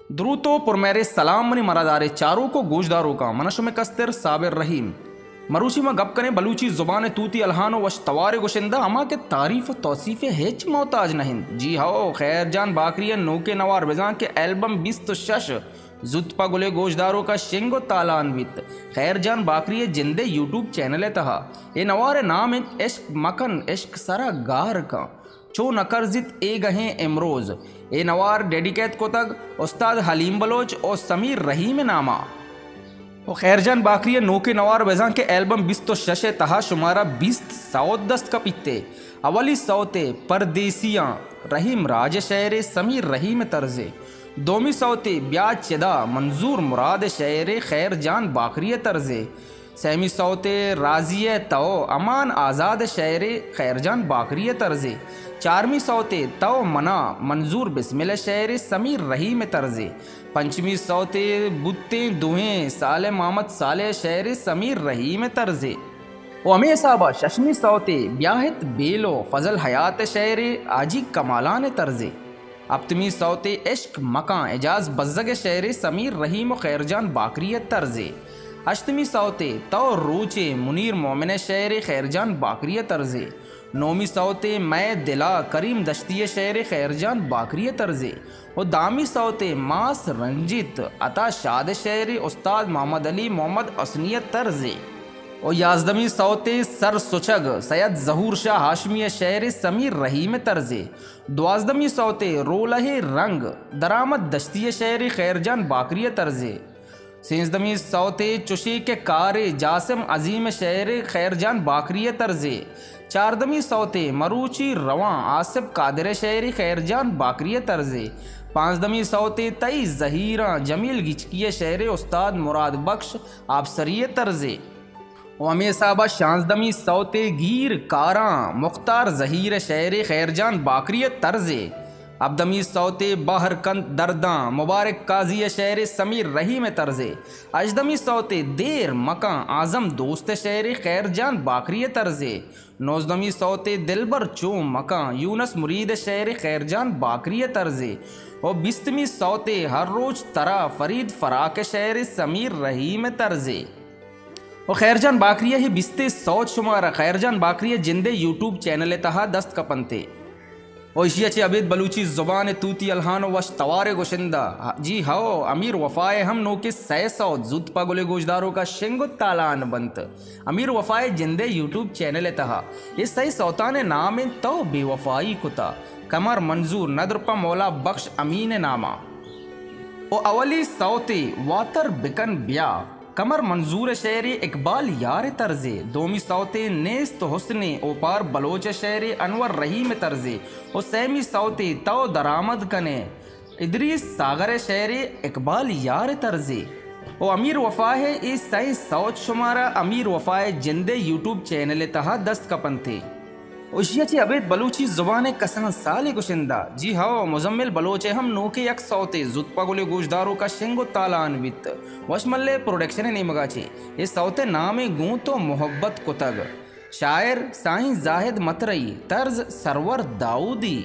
द्रुतो पुरमेरे सलाम मनी मरादारे चारों को गोशदारों का मनश में कस्तर साबिर रहीम मरूसी में गप कने बलूची जुबान तूती अलहानो वश तवारे गुशिंदा अमा के तारीफ तौसीफ हेच मोहताज नहीं। जी हाँ, खैर जान बाकरी नोके नवार बेजान के एल्बम 20 तो शश जुत्पा गुले गोशदारों का शेंगो तालान्वित खैर जान बाकरी जिंदे यूट्यूब चैनल है तहा ये नवार नाम इश्क मकन इश्क सरा गार का चो नकरजित ए गहे इमरोज ए नवार डेडिकेट को तक उस्ताद हलीम बलोच और समीर रहीम नामा और खैरजान बाकरी नोके नवार वेजान के एल्बम 20 तो शशे तहा शुमारा 20 सौदस्त का पित्ते अवली सौते परदेसियाँ रहीम राज शहरे समीर रहीम तर्जे दोमी सौते ब्याज चदा मंजूर मुराद शहरे खैरजान बाकरी तर्जे सहमी सौते राजिय तो अमान आज़ाद शहरे खैरजान बाकरी तर्जे चारमी सौते तो मना मंजूर बिस्मिल शहरे समीर रहीम तर्जे पंचमी सौते बुत्ते दुहें साले मोहम्मद साले शहरे समीर रहीम तर्जे ओ अमे साहबा शशमी सौते ब्याहित बेलो फजल हयात शहरे आजी कमालान तर्जे अपतमी सौते इश्क मकां एजाज बज़्ज़ग शहरे समीर रहीम खैरजान बाकरी तर्जे अष्टमी सौते तो रोचे मुनीर मोमिन शहर खैरजान बाकरी तर्जे नौमी सौते मैं दिला करीम दश्ती शहर खैरजान बाकरी तर्जे और दामी सौते मास रंजित अता शाद शहर उस्ताद मोहम्मद अली मोहम्मद असनियत तर्जे और याजदमी सौते सर सुचग सैयद जहूर शाह हाशमी शहर समीर रहीम तर्जे द्वाजदमी सौते रोलहे रंग दरामद दश्ती शहर खैरजान बाकरी तर्जे सेंसदमी सौते चुशी के कारे जासिम अजीम शहर खैरजान बाकरी तर्जे चारदमी सौते मरूची रवां आसिफ कादिर शहर खैरजान बाकरी तर्जे पाँचदमी सौते तई जहीरा जमील गिचकी शहर उस्ताद मुराद बख्श आबसरी तर्जे वमे साहबा शांजदमी सौते गीर कारा मुख्तार जहीर शहर खैरजान बाकरी तर्जे अबदमी सौते बाहर कंद दरदा मुबारक काजी शहर समीर रहीम तर्जे अजदमी सौते देर मकां आज़म दोस्त शहर खैरजान बाकरी तर्जे नौजदमी सौते दिलबर चो मकां यूनस मुरीद शहर खैरजान बाकरी तर्जे और बिस्तमी सौते हर रोज तरा फरीद फराक शहर समीर रहीम तर्जे और खैरजान बाकरी ही बिस्ते सौच शुमारा खैरजान बाकरी जिंदे यूट्यूब चैनल तहा दस्त कपनते और इशिया अबीद बलूची ज़ुबान तूती अलहानो वश तवारे गोशिंदा। जी हाँ, अमीर वफ़ाए हम नो के सौ जुत पगुले गोशदारों का शेंगो तालान बंत अमीर वफ़ाए जिंदे यूट्यूब चैनल तहा ये सही सौतान नाम तो बेवफाई कुता कमर मंजूर नदरपा मौला बख्श अमीन नामा ओ अवली सौते वातर बिकन ब्या कमर मंजूर शहरी इकबाल यार तर्जे दोमी सौते नेस्त हुस्ने ओपार बलोच शहरी अनवर रहीम तर्जे और सैमी सौते तो दरामद कने इदरीस सागर शहरी इकबाल यार तर्जे ओ अमीर वफ़ा है इस सही सौच शुमारा अमीर वफ़ाए जिंदे यूट्यूब चैनल तहा दस्त कपन थे उशियाची अबेद बलूची ज़ुबान कसान साले गुशिंदा। जी हाँ, मुजम्मिल बलोचे हम नोके यक सौते जुत्पगुले गोशदारों का शेंगो तालान्वित वशमल्ले प्रोडक्शन नहीं मगाचे ये सौते नामे गूँ तो मोहब्बत कुतग शायर साईं जाहिद मतरई तर्ज सरवर दाऊदी।